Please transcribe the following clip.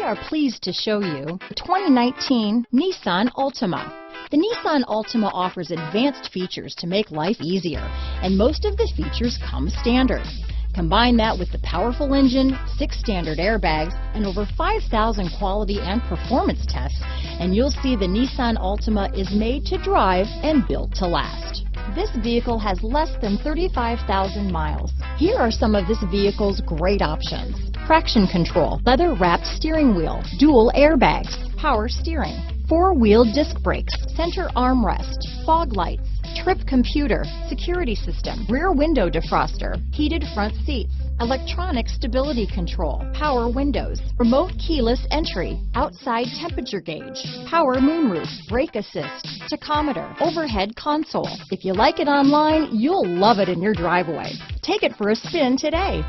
are pleased to show you the 2019 Nissan Altima. The Nissan Altima offers advanced features to make life easier, and most of the features come standard. Combine that with the powerful engine, 6 standard airbags, and over 5,000 quality and performance tests, and you'll see the Nissan Altima is made to drive and built to last. This vehicle has less than 35,000 miles. Here are some of this vehicle's great options: traction control, leather-wrapped steering wheel, dual airbags, power steering, 4-wheel disc brakes, center armrest, fog lights, trip computer, security system, rear window defroster, heated front seats, electronic stability control, power windows, remote keyless entry, outside temperature gauge, power moonroof, brake assist, tachometer, overhead console. If you like it online, you'll love it in your driveway. Take it for a spin today.